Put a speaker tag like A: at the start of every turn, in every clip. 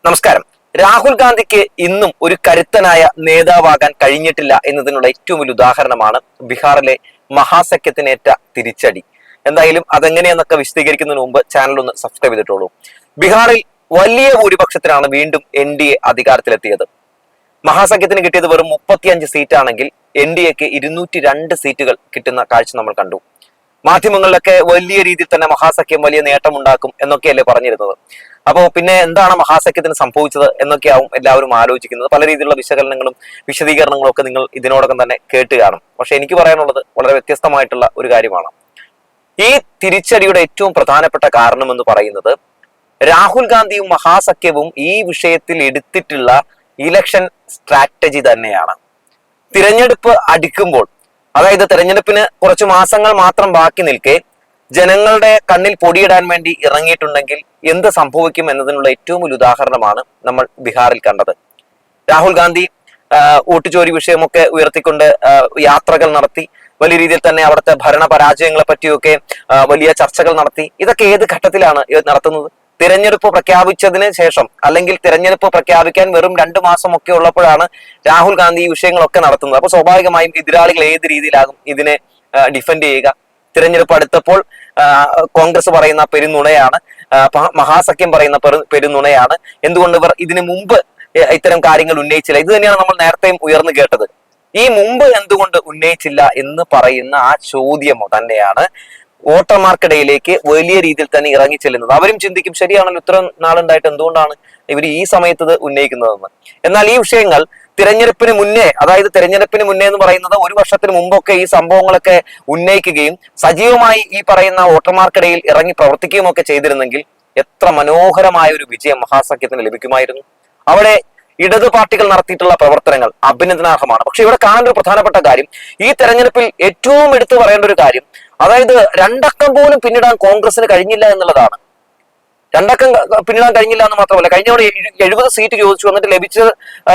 A: നമസ്കാരം. രാഹുൽ ഗാന്ധിക്ക് ഇന്നും ഒരു കരുത്തനായ നേതാവാകാൻ കഴിഞ്ഞിട്ടില്ല എന്നതിനുള്ള ഏറ്റവും വലിയ ഉദാഹരണമാണ് ബീഹാറിലെ മഹാസഖ്യത്തിനേറ്റ തിരിച്ചടി. എന്തായാലും അതെങ്ങനെയെന്നൊക്കെ വിശദീകരിക്കുന്നതിന് മുമ്പ് ചാനൽ ഒന്ന് സബ്സ്ക്രൈബ് ചെയ്തിട്ടുള്ളൂ. ബീഹാറിൽ വലിയ ഭൂരിപക്ഷത്തിലാണ് വീണ്ടും NDA അധികാരത്തിലെത്തിയത്. മഹാസഖ്യത്തിന് കിട്ടിയത് വെറും 35 സീറ്റാണെങ്കിൽ NDAക്ക് 202 സീറ്റുകൾ കിട്ടുന്ന കാഴ്ച നമ്മൾ കണ്ടു. മാധ്യമങ്ങളിലൊക്കെ വലിയ രീതിയിൽ തന്നെ മഹാസഖ്യം വലിയ നേട്ടമുണ്ടാക്കും എന്നൊക്കെയല്ലേ പറഞ്ഞിരുന്നത്. അപ്പോൾ പിന്നെ എന്താണ് മഹാസഖ്യത്തിന് സംഭവിച്ചത് എന്നൊക്കെയാവും എല്ലാവരും ആലോചിക്കുന്നത്. പല രീതിയിലുള്ള വിശകലനങ്ങളും വിശദീകരണങ്ങളും ഒക്കെ നിങ്ങൾ ഇതിനോടകം തന്നെ കേട്ട് കാണും. പക്ഷെ എനിക്ക് പറയാനുള്ളത് വളരെ വ്യത്യസ്തമായിട്ടുള്ള ഒരു കാര്യമാണ്. ഈ തിരിച്ചടിയുടെ ഏറ്റവും പ്രധാനപ്പെട്ട കാരണം എന്ന് പറയുന്നത് രാഹുൽ ഗാന്ധിയും മഹാസഖ്യവും ഈ വിഷയത്തിൽ എടുത്തിട്ടുള്ള ഇലക്ഷൻ സ്ട്രാറ്റജി തന്നെയാണ്. തിരഞ്ഞെടുപ്പ് അടുക്കുമ്പോൾ, അതായത് തെരഞ്ഞെടുപ്പിന് കുറച്ച് മാസങ്ങൾ മാത്രം ബാക്കി നിൽക്കെ ജനങ്ങളുടെ കണ്ണിൽ പൊടിയിടാൻ വേണ്ടി ഇറങ്ങിയിട്ടുണ്ടെങ്കിൽ എന്ത് സംഭവിക്കും എന്നതിനുള്ള ഏറ്റവും വലിയ ഉദാഹരണമാണ് നമ്മൾ ബീഹാറിൽ കണ്ടത്. രാഹുൽ ഗാന്ധി വോട്ടുചോരി വിഷയമൊക്കെ ഉയർത്തിക്കൊണ്ട് യാത്രകൾ നടത്തി, വലിയ രീതിയിൽ തന്നെ അവിടുത്തെ ഭരണ പരാജയങ്ങളെ പറ്റിയൊക്കെ വലിയ ചർച്ചകൾ നടത്തി. ഇതൊക്കെ ഏത് ഘട്ടത്തിലാണ് നടത്തുന്നത്? തിരഞ്ഞെടുപ്പ് പ്രഖ്യാപിച്ചതിന് ശേഷം, അല്ലെങ്കിൽ തിരഞ്ഞെടുപ്പ് പ്രഖ്യാപിക്കാൻ വെറും 2 മാസമൊക്കെ ഉള്ളപ്പോഴാണ് രാഹുൽ ഗാന്ധി ഈ വിഷയങ്ങളൊക്കെ നടത്തുന്നത്. അപ്പൊ സ്വാഭാവികമായും എതിരാളികൾ ഏത് രീതിയിലാകും ഇതിനെ ഡിഫെൻഡ് ചെയ്യുക? തിരഞ്ഞെടുപ്പ് അടുത്തപ്പോൾ കോൺഗ്രസ് പറയുന്ന പെരുന്നുണയാണ്, മഹാസഖ്യം പറയുന്ന പെരുന്നുണയാണ്. എന്തുകൊണ്ട് ഇവർ ഇതിനു മുമ്പ് ഇത്തരം കാര്യങ്ങൾ ഉന്നയിച്ചില്ല? ഇത് തന്നെയാണ് നമ്മൾ നേരത്തെയും ഉയർന്നു കേട്ടത്. ഈ മുമ്പ് എന്തുകൊണ്ട് ഉന്നയിച്ചില്ല എന്ന് പറയുന്ന ആ ചോദ്യം തന്നെയാണ് വോട്ടർമാർക്കിടയിലേക്ക് വലിയ രീതിയിൽ തന്നെ ഇറങ്ങി ചെല്ലുന്നത്. അവരും ചിന്തിക്കും, ശരിയാണല്ലോ, ഇത്ര നാളുണ്ടായിട്ട് എന്തുകൊണ്ടാണ് ഇവർ ഈ സമയത്ത് ഇത് ഉന്നയിക്കുന്നതെന്ന്. എന്നാൽ ഈ വിഷയങ്ങൾ തിരഞ്ഞെടുപ്പിന് മുന്നേ, അതായത് തിരഞ്ഞെടുപ്പിന് മുന്നേ എന്ന് പറയുന്നത് 1 വർഷത്തിന് മുമ്പൊക്കെ ഈ സംഭവങ്ങളൊക്കെ ഉന്നയിക്കുകയും സജീവമായി ഈ പറയുന്ന വോട്ടർമാർക്കിടയിൽ ഇറങ്ങി പ്രവർത്തിക്കുകയും ഒക്കെ ചെയ്തിരുന്നെങ്കിൽ എത്ര മനോഹരമായ ഒരു വിജയം മഹാസഖ്യത്തിന് ലഭിക്കുമായിരുന്നു. അവിടെ ഇടതു പാർട്ടികൾ നടത്തിയിട്ടുള്ള പ്രവർത്തനങ്ങൾ അഭിനന്ദനാർഹമാണ്. പക്ഷെ ഇവിടെ കാണേണ്ട ഒരു പ്രധാനപ്പെട്ട കാര്യം, ഈ തെരഞ്ഞെടുപ്പിൽ ഏറ്റവും എടുത്തു പറയേണ്ട ഒരു കാര്യം, അതായത് 2 അക്കം പോലും പിന്നിടാൻ കോൺഗ്രസിന് കഴിഞ്ഞില്ല എന്നുള്ളതാണ്. 2 അക്കം പിന്നിടാൻ കഴിഞ്ഞില്ല എന്ന് മാത്രമല്ല, കഴിഞ്ഞ തവണ 70 സീറ്റ് ചോദിച്ചു, എന്നിട്ട് ലഭിച്ചത്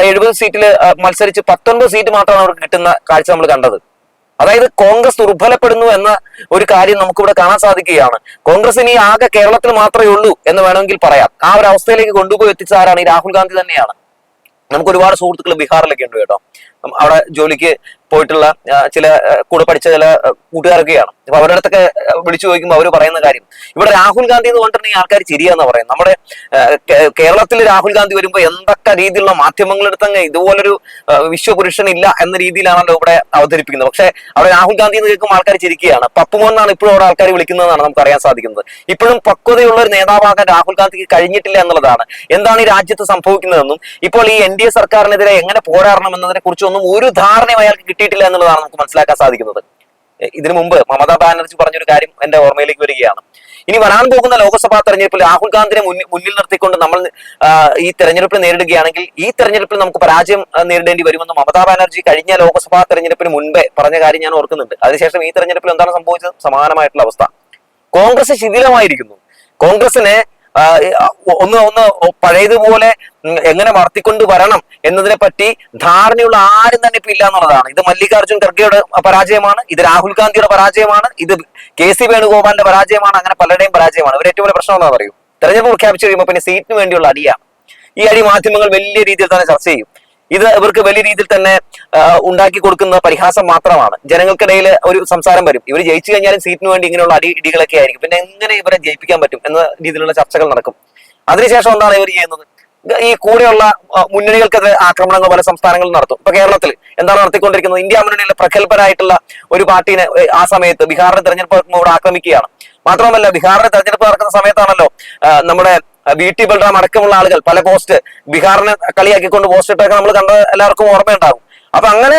A: 70 സീറ്റിൽ മത്സരിച്ച് 19 സീറ്റ് മാത്രമാണ് അവർക്ക് കിട്ടുന്ന കാഴ്ച നമ്മൾ കണ്ടത്. അതായത് കോൺഗ്രസ് ദുർബലപ്പെടുന്നു എന്ന ഒരു കാര്യം നമുക്കിവിടെ കാണാൻ സാധിക്കുകയാണ്. കോൺഗ്രസ് ഇനി ആകെ കേരളത്തിൽ മാത്രമേ ഉള്ളൂ എന്ന് വേണമെങ്കിൽ പറയാം. ആ ഒരു അവസ്ഥയിലേക്ക് കൊണ്ടുപോയി എത്തിച്ച ആരാണ്? ഈ രാഹുൽ ഗാന്ധി തന്നെയാണ്. നമുക്ക് ഒരുപാട് സുഹൃത്തുക്കൾ ബീഹാറിലൊക്കെ ഉണ്ട് കേട്ടോ. അവിടെ ജോലിക്ക് പോയിട്ടുള്ള ചില കൂടെ പഠിച്ച ചില കൂട്ടുകാരൊക്കെയാണ്. അപ്പൊ അവരുടെ അടുത്തൊക്കെ വിളിച്ചു ചോദിക്കുമ്പോൾ അവർ പറയുന്ന കാര്യം, ഇവിടെ രാഹുൽ ഗാന്ധി എന്ന് പറഞ്ഞിട്ടുണ്ടെങ്കിൽ ആൾക്കാർ ചിരിയാന്ന് പറയും. നമ്മുടെ കേരളത്തിൽ രാഹുൽ ഗാന്ധി വരുമ്പോൾ എന്തൊക്കെ രീതിയിലുള്ള മാധ്യമങ്ങളെടുത്തങ്ങ് ഇതുപോലൊരു വിശ്വപുരുഷൻ ഇല്ല എന്ന രീതിയിലാണല്ലോ ഇവിടെ അവതരിപ്പിക്കുന്നത്. പക്ഷെ അവിടെ രാഹുൽ ഗാന്ധി എന്ന് കേൾക്കുമ്പോൾ ആൾക്കാർ ചിരിക്കുകയാണ്. പപ്പുമോൻ എന്നാണ് ഇപ്പോഴും അവിടെ ആൾക്കാർ വിളിക്കുന്നതെന്നാണ് നമുക്ക് അറിയാൻ സാധിക്കുന്നത്. ഇപ്പോഴും പക്വതയുള്ള ഒരു നേതാവാകാൻ രാഹുൽ ഗാന്ധിക്ക് കഴിഞ്ഞിട്ടില്ല എന്നുള്ളതാണ്. എന്താണ് ഈ രാജ്യത്ത് സംഭവിക്കുന്നതെന്നും ഇപ്പോൾ ഈ NDA സർക്കാരിനെതിരെ എങ്ങനെ പോരാടണം എന്നതിനെ കുറിച്ചൊന്നും ഒരു ധാരണയും അയാൾക്ക് കിട്ടിയിട്ടില്ല എന്നുള്ളതാണ് നമുക്ക് മനസ്സിലാക്കാൻ സാധിക്കുന്നത്. ഇതിനു മുമ്പ് മമതാ ബാനർജി പറഞ്ഞൊരു കാര്യം എന്റെ ഓർമ്മയിലേക്ക് വരികയാണ്. ഇനി വരാൻ പോകുന്ന ലോക്സഭാ തെരഞ്ഞെടുപ്പിൽ രാഹുൽ ഗാന്ധിനെ മുന്നിൽ നിർത്തിക്കൊണ്ട് നമ്മൾ ഈ തെരഞ്ഞെടുപ്പിൽ നേരിടുകയാണെങ്കിൽ ഈ തെരഞ്ഞെടുപ്പിൽ നമുക്ക് പരാജയം നേരിടേണ്ടി വരുമെന്ന് മമതാ ബാനർജി കഴിഞ്ഞ ലോക്സഭാ തെരഞ്ഞെടുപ്പിന് മുൻപേ പറഞ്ഞ കാര്യം ഞാൻ ഓർക്കുന്നുണ്ട്. അതിനുശേഷം ഈ തെരഞ്ഞെടുപ്പിൽ എന്താണ് സംഭവിച്ചത്? സമാനമായിട്ടുള്ള അവസ്ഥ. കോൺഗ്രസ് ശിഥിലമായിരിക്കുന്നു. കോൺഗ്രസിനെ ഒന്ന് പഴയതുപോലെ എങ്ങനെ വളർത്തിക്കൊണ്ട് വരണം എന്നതിനെ പറ്റി ധാരണയുള്ള ആരും തന്നെ ഇപ്പൊ ഇല്ല എന്നുള്ളതാണ്. ഇത് മല്ലികാർജുൻ ഖർഗെയുടെ പരാജയമാണ്, ഇത് രാഹുൽ ഗാന്ധിയുടെ പരാജയമാണ്, ഇത് KC വേണുഗോപാലിന്റെ പരാജയമാണ്. അങ്ങനെ പലരുടെയും പരാജയമാണ്. ഇവർ ഏറ്റവും വലിയ പ്രശ്നം എന്താ പറയൂ? തെരഞ്ഞെടുപ്പ് പ്രഖ്യാപിച്ചു കഴിയുമ്പോൾ പിന്നെ സീറ്റിന് വേണ്ടിയുള്ള അടിയാണ്. ഈ അടി മാധ്യമങ്ങൾ വലിയ രീതിയിൽ തന്നെ ചർച്ച ചെയ്യും. ഇത് ഇവർക്ക് വലിയ രീതിയിൽ തന്നെ ഉണ്ടാക്കി കൊടുക്കുന്ന പരിഹാസം മാത്രമാണ്. ജനങ്ങൾക്കിടയിൽ ഒരു സംസാരം വരും, ഇവർ ജയിച്ചു കഴിഞ്ഞാലും സീറ്റിന് വേണ്ടി ഇങ്ങനെയുള്ള ഇടികളൊക്കെ ആയിരിക്കും, പിന്നെ എങ്ങനെ ഇവരെ ജയിപ്പിക്കാൻ പറ്റും എന്ന രീതിയിലുള്ള ചർച്ചകൾ നടക്കും. അതിനുശേഷം എന്താണ് ഇവർ ചെയ്യുന്നത്? ഈ കൂടെയുള്ള മുന്നണികൾക്കെതിരെ ആക്രമണങ്ങൾ പല സംസ്ഥാനങ്ങളിൽ നടത്തും. ഇപ്പൊ കേരളത്തിൽ എന്താണ് നടത്തിക്കൊണ്ടിരിക്കുന്നത്? ഇന്ത്യ മുന്നണിയിലെ പ്രഗത്ഭരായിട്ടുള്ള ഒരു പാർട്ടിനെ ആ സമയത്ത് ബീഹാറിന്റെ തെരഞ്ഞെടുപ്പ് ഇവിടെ ആക്രമിക്കുകയാണ്. മാത്രമല്ല, ബീഹാറിന്റെ തെരഞ്ഞെടുപ്പ് നടക്കുന്ന സമയത്താണല്ലോ നമ്മുടെ VT ബൽറാം അടക്കമുള്ള ആളുകൾ പല പോസ്റ്റ് ബീഹാറിനെ കളിയാക്കിക്കൊണ്ട് പോസ്റ്റ് ഇട്ടൊക്കെ നമ്മൾ കണ്ട എല്ലാവർക്കും ഓർമ്മയുണ്ടാകും. അപ്പൊ അങ്ങനെ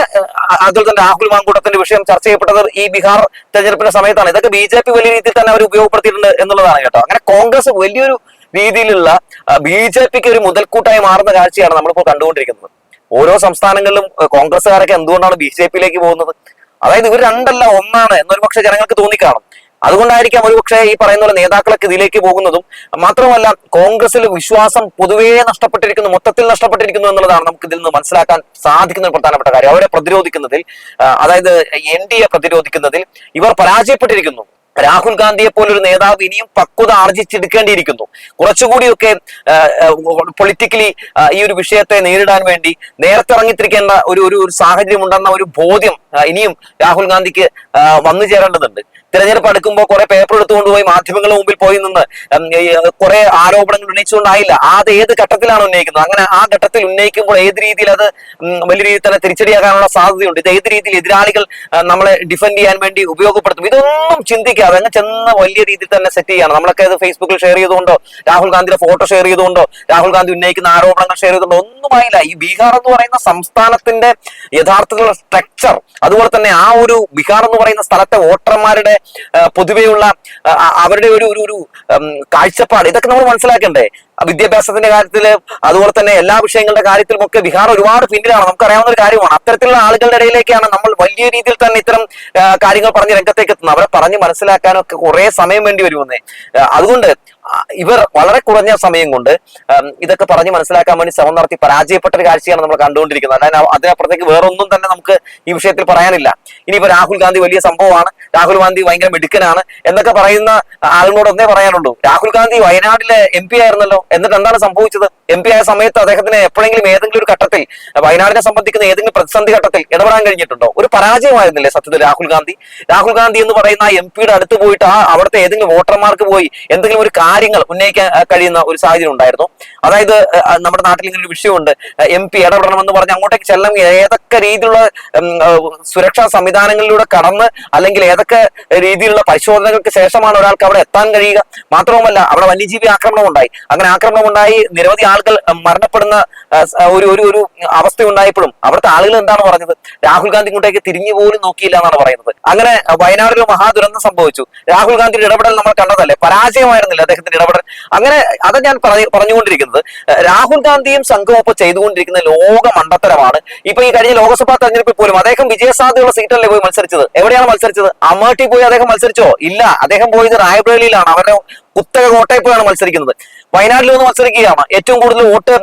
A: അതുപോലെ തന്നെ രാഹുൽ മാങ്കൂട്ടത്തിന്റെ വിഷയം ചർച്ച ചെയ്യപ്പെട്ടത് ഈ ബീഹാർ തെരഞ്ഞെടുപ്പിന്റെ സമയത്താണ്. ഇതൊക്കെ BJP വലിയ രീതിയിൽ തന്നെ അവർ ഉപയോഗപ്പെടുത്തിയിട്ടുണ്ട് എന്നുള്ളതാണ് കേട്ടോ. അങ്ങനെ കോൺഗ്രസ് വലിയൊരു രീതിയിലുള്ള BJPക്ക് ഒരു മുതൽക്കൂട്ടായി മാറുന്ന കാഴ്ചയാണ് നമ്മളിപ്പോൾ കണ്ടുകൊണ്ടിരിക്കുന്നത്. ഓരോ സംസ്ഥാനങ്ങളിലും കോൺഗ്രസ്സുകാരൊക്കെ എന്തുകൊണ്ടാണ് BJPയിലേക്ക് പോകുന്നത്? അതായത് ഇവർ 2 അല്ല 1 എന്നൊരു പക്ഷേ ജനങ്ങൾക്ക് തോന്നിക്കാണും. അതുകൊണ്ടായിരിക്കാം ഒരുപക്ഷെ ഈ പറയുന്ന പോലെ നേതാക്കളൊക്കെ ഇതിലേക്ക് പോകുന്നതും. മാത്രമല്ല, കോൺഗ്രസിൽ വിശ്വാസം പൊതുവേ നഷ്ടപ്പെട്ടിരിക്കുന്നു, മൊത്തത്തിൽ നഷ്ടപ്പെട്ടിരിക്കുന്നു എന്നുള്ളതാണ് നമുക്ക് ഇതിൽ നിന്ന് മനസ്സിലാക്കാൻ സാധിക്കുന്ന ഒരു പ്രധാനപ്പെട്ട കാര്യം. അവരെ പ്രതിരോധിക്കുന്നതിൽ, അതായത് NDA പ്രതിരോധിക്കുന്നതിൽ ഇവർ പരാജയപ്പെട്ടിരിക്കുന്നു. രാഹുൽ ഗാന്ധിയെ പോലൊരു നേതാവ് ഇനിയും പക്വത ആർജിച്ചെടുക്കേണ്ടിയിരിക്കുന്നു. കുറച്ചുകൂടിയൊക്കെ പൊളിറ്റിക്കലി ഈ ഒരു വിഷയത്തെ നേരിടാൻ വേണ്ടി നേരത്തെ ഇറങ്ങിത്തിരിക്കേണ്ട ഒരു സാഹചര്യം ഉണ്ടെന്ന ഒരു ബോധ്യം ഇനിയും രാഹുൽ ഗാന്ധിക്ക് വന്നു ചേരേണ്ടതുണ്ട്. തെരഞ്ഞെടുപ്പ് അടുക്കുമ്പോൾ കുറെ പേപ്പർ എടുത്തുകൊണ്ടുപോയി മാധ്യമങ്ങളുടെ മുമ്പിൽ പോയി നിന്ന് കുറെ ആരോപണങ്ങൾ ഉന്നയിച്ചുകൊണ്ടായില്ല. അത് ഏത് ഘട്ടത്തിലാണ് ഉന്നയിക്കുന്നത്? അങ്ങനെ ആ ഘട്ടത്തിൽ ഉന്നയിക്കുമ്പോൾ ഏത് രീതിയിൽ അത് വലിയ രീതിയിൽ തന്നെ തിരിച്ചടിയാകാനുള്ള സാധ്യതയുണ്ട്. ഇത് ഏത് രീതിയിൽ എതിരാളികൾ നമ്മളെ ഡിഫെൻഡ് ചെയ്യാൻ വേണ്ടി ഉപയോഗപ്പെടുത്തും, ഇതൊന്നും ചിന്തിക്കാതെ അങ്ങ് ചെന്ന് വലിയ രീതിയിൽ തന്നെ സെറ്റ് ചെയ്യാണ്. നമ്മളൊക്കെ ഇത് ഫേസ്ബുക്കിൽ ഷെയർ ചെയ്തുകൊണ്ടോ രാഹുൽ ഗാന്ധിയുടെ ഫോട്ടോ ഷെയർ ചെയ്തുകൊണ്ടോ രാഹുൽ ഗാന്ധി ഉന്നയിക്കുന്ന ആരോപണങ്ങൾ ഷെയർ ചെയ്തുകൊണ്ടോ ഒന്നുമായില്ല. ഈ ബീഹാർ എന്ന് പറയുന്ന സംസ്ഥാനത്തിന്റെ യഥാർത്ഥത്തിലുള്ള സ്ട്രക്ചർ, അതുപോലെ തന്നെ ആ ഒരു ബീഹാർ എന്ന് പറയുന്ന സ്ഥലത്തെ വോട്ടർമാരുടെ പൊതുവെയുള്ള അവരുടെ ഒരു കാഴ്ചപ്പാട്, ഇതൊക്കെ നമ്മൾ മനസ്സിലാക്കണ്ടേ? വിദ്യാഭ്യാസത്തിന്റെ കാര്യത്തില് അതുപോലെ തന്നെ എല്ലാ വിഷയങ്ങളുടെ കാര്യത്തിലും ഒക്കെ ബീഹാർ ഒരുപാട് പിന്നിലാണ്, നമുക്കറിയാവുന്ന ഒരു കാര്യമാണ്. അത്തരത്തിലുള്ള ആളുകളുടെ ഇടയിലേക്കാണ് നമ്മൾ വലിയ രീതിയിൽ തന്നെ ഇത്തരം കാര്യങ്ങൾ പറഞ്ഞ് രംഗത്തേക്ക് എത്തുന്നത്. അവരെ പറഞ്ഞ് മനസ്സിലാക്കാനൊക്കെ കുറെ സമയം വേണ്ടി വരുമെന്നേ. അതുകൊണ്ട് ഇവർ വളരെ കുറഞ്ഞ സമയം കൊണ്ട് ഇതൊക്കെ പറഞ്ഞ് മനസ്സിലാക്കാൻ വേണ്ടി ശ്രമം നടത്തി പരാജയപ്പെട്ട ഒരു കാഴ്ചയാണ് നമ്മൾ കണ്ടുകൊണ്ടിരിക്കുന്നത്. അതായത് അതിനപ്പുറത്തേക്ക് വേറൊന്നും തന്നെ നമുക്ക് ഈ വിഷയത്തിൽ പറയാനില്ല. ഇനിയിപ്പോ രാഹുൽ ഗാന്ധി വലിയ സംഭവമാണ്, രാഹുൽ ഗാന്ധി ഭയങ്കര മിടുക്കനാണ് എന്നൊക്കെ പറയുന്ന ആളുകളോട് ഒന്നേ പറയാനുള്ളൂ. രാഹുൽ ഗാന്ധി വയനാട്ടിലെ MP ആയിരുന്നല്ലോ. എന്നിട്ട് എന്താണ് സംഭവിച്ചത്? MP ആയ സമയത്ത് അദ്ദേഹത്തിന് എപ്പോഴെങ്കിലും ഏതെങ്കിലും ഒരു ഘട്ടത്തിൽ വയനാടിനെ സംബന്ധിക്കുന്ന ഏതെങ്കിലും പ്രതിസന്ധി ഘട്ടത്തിൽ ഇടപെടാൻ കഴിഞ്ഞിട്ടുണ്ടോ? ഒരു പരാജയമായിരുന്നില്ലേ സത്യത്തിൽ രാഹുൽ ഗാന്ധി? രാഹുൽ ഗാന്ധി എന്ന് പറയുന്ന MP-യുടെ അടുത്ത് പോയിട്ട് അവിടുത്തെ ഏതെങ്കിലും വോട്ടർമാർക്ക് പോയി എന്തെങ്കിലും ഒരു കാര്യങ്ങൾ ഉന്നയിക്കാൻ കഴിയുന്ന ഒരു സാഹചര്യം ഉണ്ടായിരുന്നു? അതായത് നമ്മുടെ നാട്ടിൽ ഇങ്ങനെ ഒരു വിഷയമുണ്ട്, MP ഇടപെടണമെന്ന് പറഞ്ഞ് അങ്ങോട്ടേക്ക് ചെല്ലം ഏതൊക്കെ രീതിയിലുള്ള സുരക്ഷാ സംവിധാനങ്ങളിലൂടെ കടന്ന് അല്ലെങ്കിൽ ഏതൊക്കെ രീതിയിലുള്ള പരിശോധനകൾക്ക് ശേഷമാണ് ഒരാൾക്ക് അവിടെ എത്താൻ കഴിയുക? മാത്രവുമല്ല അവിടെ വന്യജീവി ആക്രമണം ഉണ്ടായി. അങ്ങനെ ആക്രമണം ഉണ്ടായി നിരവധി ആളുകൾ മരണപ്പെടുന്ന ഒരു അവസ്ഥ ഉണ്ടായപ്പോഴും അവിടുത്തെ ആളുകൾ എന്താണ് പറഞ്ഞത്? രാഹുൽ ഗാന്ധി ഇങ്ങോട്ടേക്ക് തിരിഞ്ഞു പോലും നോക്കിയില്ല എന്നാണ് പറയുന്നത്. അങ്ങനെ വയനാടിൽ മഹാദുരന്തം സംഭവിച്ചു. രാഹുൽ ഗാന്ധിയുടെ ഇടപെടൽ നമ്മൾ കണ്ടതല്ലേ, പരാജയമായിരുന്നില്ല അദ്ദേഹത്തിന്റെ ഇടപെടൽ? അങ്ങനെ അത് ഞാൻ പറഞ്ഞുകൊണ്ടിരിക്കുന്നത് രാഹുൽ ഗാന്ധിയും സംഘവും ഇപ്പോൾ ചെയ്തുകൊണ്ടിരിക്കുന്ന ലോക മണ്ടത്തരമാണ്. ഇപ്പൊ ഈ കഴിഞ്ഞ ലോക്സഭാ തെരഞ്ഞെടുപ്പിൽ പോലും അദ്ദേഹം വിജയസാധ്യതയുള്ള സീറ്റല്ലേ പോയി മത്സരിച്ചത്? എവിടെയാണ് മത്സരിച്ചത്? അമേഠി പോയി അദ്ദേഹം മത്സരിച്ചോ? ഇല്ല, അദ്ദേഹം പോയത് റായ്ബറേലിയിലാണ്, അവരുടെ കുത്തക കോട്ടയിൽ പോയാണ് മത്സരിക്കുന്നത്. വയനാട്ടിൽ ഒന്ന് മത്സരിക്കുകയാണ്, ഏറ്റവും കൂടുതൽ വോട്ട്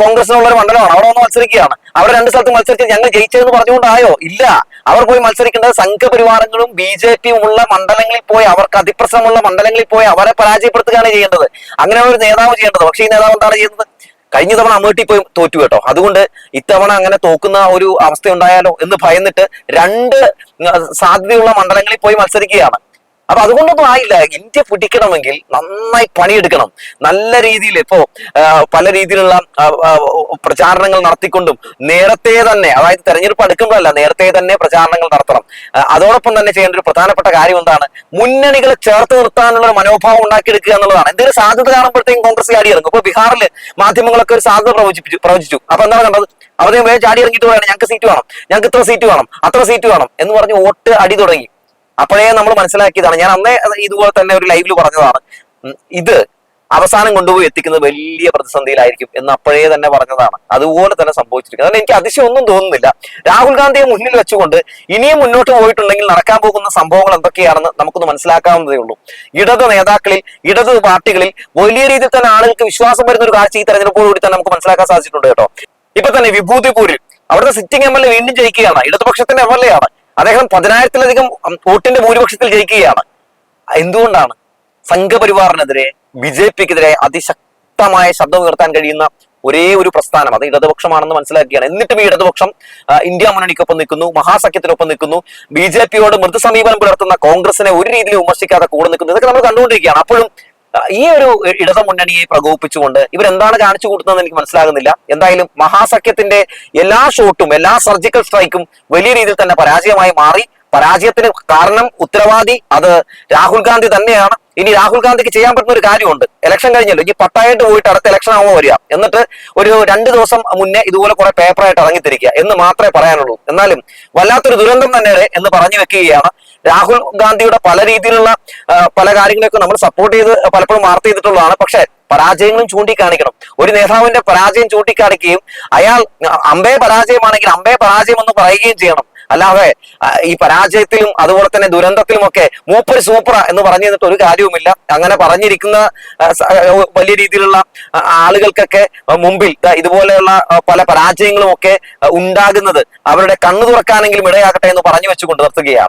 A: കോൺഗ്രസിനുള്ള ഒരു മണ്ഡലമാണ്, അവിടെ ഒന്ന് മത്സരിക്കുകയാണ്. അവിടെ രണ്ട് സ്ഥലത്ത് മത്സരിച്ച് ഞങ്ങൾ ജയിച്ചതെന്ന് പറഞ്ഞുകൊണ്ടായോ? ഇല്ല, അവർ പോയി മത്സരിക്കേണ്ടത് സംഘപരിവാരങ്ങളും BJPയും ഉള്ള മണ്ഡലങ്ങളിൽ പോയി, അവർക്ക് അതിപ്രസരമുള്ള മണ്ഡലങ്ങളിൽ പോയി അവരെ പരാജയപ്പെടുത്തുകയാണ് ചെയ്യേണ്ടത്. അങ്ങനെയാണ് ഒരു നേതാവ് ചെയ്യേണ്ടത്. പക്ഷേ ഈ നേതാവ് എന്താണ് ചെയ്യുന്നത്? കഴിഞ്ഞ തവണ അമേഠി പോയി തോറ്റു കേട്ടോ. അതുകൊണ്ട് ഇത്തവണ അങ്ങനെ തോക്കുന്ന ഒരു അവസ്ഥ ഉണ്ടായാലോ എന്ന് ഭയന്നിട്ട് രണ്ട് സാധ്യതയുള്ള മണ്ഡലങ്ങളിൽ പോയി മത്സരിക്കുകയാണ്. അപ്പൊ അതുകൊണ്ടൊന്നും ആയില്ല. ഇന്ത്യ പിടിക്കണമെങ്കിൽ നന്നായി പണിയെടുക്കണം. നല്ല രീതിയിൽ ഇപ്പോ പല രീതിയിലുള്ള പ്രചാരണങ്ങൾ നടത്തിക്കൊണ്ടും നേരത്തെ തന്നെ, അതായത് തെരഞ്ഞെടുപ്പ് അടുക്കുമ്പോഴല്ല, നേരത്തെ തന്നെ പ്രചാരണങ്ങൾ നടത്തണം. അതോടൊപ്പം തന്നെ ചെയ്യേണ്ട ഒരു പ്രധാനപ്പെട്ട കാര്യം എന്താണ്? മുന്നണികളെ ചേർത്ത് നിർത്താനുള്ള ഒരു മനോഭാവം ഉണ്ടാക്കിയെടുക്കുക എന്നുള്ളതാണ്. എന്തെങ്കിലും സാധ്യത കാണുമ്പോഴത്തേക്കും കോൺഗ്രസ് ചാടി ഇറങ്ങും. ഇപ്പൊ ബീഹാറിൽ മാധ്യമങ്ങളൊക്കെ ഒരു സാധ്യത പ്രവചിച്ചു. അപ്പൊ എന്താണ് കണ്ടത്? അവരെ വേഗം ചാടി ഇറങ്ങിയിട്ട് പറയണം ഞങ്ങൾക്ക് സീറ്റ് വേണം, ഞങ്ങൾക്ക് ഇത്ര സീറ്റ് വേണം, അത്ര സീറ്റ് വേണം എന്ന് പറഞ്ഞ് വോട്ട് അടി തുടങ്ങി. അപ്പോഴേ നമ്മൾ മനസ്സിലാക്കിയതാണ്, ഞാൻ അന്നേ ഇതുപോലെ തന്നെ ഒരു ലൈവിൽ പറഞ്ഞതാണ്, ഇത് അവസാനം കൊണ്ടുപോയി എത്തിക്കുന്നത് വലിയ പ്രതിസന്ധിയിലായിരിക്കും എന്ന് അപ്പോഴേ തന്നെ പറഞ്ഞതാണ്. അതുപോലെ തന്നെ സംഭവിച്ചിരിക്കുന്നത്. അതുകൊണ്ട് എനിക്ക് അതിശയമൊന്നും തോന്നുന്നില്ല. രാഹുൽ ഗാന്ധിയെ മുന്നിൽ വെച്ചുകൊണ്ട് ഇനിയും മുന്നോട്ട് പോയിട്ടുണ്ടെങ്കിൽ നടക്കാൻ പോകുന്ന സംഭവങ്ങൾ എന്തൊക്കെയാണെന്ന് നമുക്കൊന്ന് മനസ്സിലാക്കാവുന്നതേ ഉള്ളൂ. ഇടത് നേതാക്കളിൽ, ഇടത് പാർട്ടികളിൽ വലിയ രീതിയിൽ തന്നെ ആളുകൾക്ക് വിശ്വാസം വരുന്ന ഒരു കാഴ്ച ഈ തെരഞ്ഞെടുപ്പോടുകൂടി തന്നെ നമുക്ക് മനസ്സിലാക്കാൻ സാധിച്ചിട്ടുണ്ട് കേട്ടോ. ഇപ്പൊ തന്നെ വിഭൂതിപൂരിൽ അവിടുത്തെ സിറ്റിംഗ് MLA വീണ്ടും ജയിക്കുകയാണ്, ഇടതുപക്ഷത്തിന്റെ MLA ആണ്. അദ്ദേഹം 10,000-ലധികം വോട്ടിന്റെ ഭൂരിപക്ഷത്തിൽ ജയിക്കുകയാണ്. എന്തുകൊണ്ടാണ്? സംഘപരിവാറിനെതിരെ, BJPക്കെതിരെ അതിശക്തമായ ശബ്ദം ഉയർത്താൻ കഴിയുന്ന ഒരേ ഒരു പ്രസ്ഥാനം അത് ഇടതുപക്ഷമാണെന്ന് മനസ്സിലാക്കുകയാണ്. എന്നിട്ടും ഈ ഇടതുപക്ഷം ഇന്ത്യ മുന്നണിക്കൊപ്പം നിൽക്കുന്നു, മഹാസഖ്യത്തിനൊപ്പം നിൽക്കുന്നു, BJPയോട് മൃദു സമീപനം പുലർത്തുന്ന കോൺഗ്രസിനെ ഒരു രീതിയിൽ വിമർശിക്കാതെ കൂടെ നിൽക്കുന്നു. ഇതൊക്കെ നമ്മൾ കണ്ടുകൊണ്ടിരിക്കുകയാണ്. അപ്പോഴും ഈ ഒരു ഇടതു മുന്നണിയെ പ്രകോപിപ്പിച്ചുകൊണ്ട് ഇവരെന്താണ് കാണിച്ചു കൂട്ടുന്നതെന്ന് എനിക്ക് മനസ്സിലാകുന്നില്ല. എന്തായാലും മഹാസഖ്യത്തിന്റെ എല്ലാ ഷോട്ടും, എല്ലാ സർജിക്കൽ സ്ട്രൈക്കും വലിയ രീതിയിൽ തന്നെ പരാജയമായി മാറി. പരാജയത്തിന് കാരണം, ഉത്തരവാദി അത് രാഹുൽ ഗാന്ധി തന്നെയാണ്. ഇനി രാഹുൽ ഗാന്ധിക്ക് ചെയ്യാൻ പറ്റുന്ന ഒരു കാര്യമുണ്ട്. ഇലക്ഷൻ കഴിഞ്ഞല്ലോ, ഇനി പട്ടായിട്ട് പോയിട്ട് അടുത്ത ഇലക്ഷൻ ആവുമ്പോൾ വരിക, എന്നിട്ട് ഒരു 2 ദിവസം മുന്നേ ഇതുപോലെ കുറെ പേപ്പറായിട്ട് ഇറങ്ങിത്തിരിക്കുക എന്ന് മാത്രമേ പറയാനുള്ളൂ. എന്നാലും വല്ലാത്തൊരു ദുരന്തം തന്നെ എന്ന് പറഞ്ഞു വെക്കുകയാണ്. രാഹുൽ ഗാന്ധിയുടെ പല രീതിയിലുള്ള പല കാര്യങ്ങളൊക്കെ നമ്മൾ സപ്പോർട്ട് ചെയ്ത് പലപ്പോഴും വാർത്ത ചെയ്തിട്ടുള്ളതാണ്. പക്ഷെ പരാജയങ്ങളും ചൂണ്ടിക്കാണിക്കണം. ഒരു നേതാവിന്റെ പരാജയം ചൂണ്ടിക്കാണിക്കുകയും അയാൾ അമ്പേ പരാജയമാണെങ്കിൽ അമ്പേ പരാജയം എന്ന് പറയുകയും ചെയ്യണം. അല്ലാതെ ഈ പരാജയത്തിലും അതുപോലെ തന്നെ ദുരന്തത്തിലുമൊക്കെ മൂപ്പര് സൂപ്പറ എന്ന് പറഞ്ഞു തന്നിട്ട് ഒരു കാര്യവുമില്ല. അങ്ങനെ പറഞ്ഞിരിക്കുന്ന വലിയ രീതിയിലുള്ള ആളുകൾക്കൊക്കെ മുമ്പിൽ ഇതുപോലെയുള്ള പല പരാജയങ്ങളും ഒക്കെ ഉണ്ടാകുന്നത് അവരുടെ കണ്ണു തുറക്കാനെങ്കിലും ഇടയാകട്ടെ എന്ന് പറഞ്ഞു വെച്ചുകൊണ്ട് നിർത്തുകയാണ്.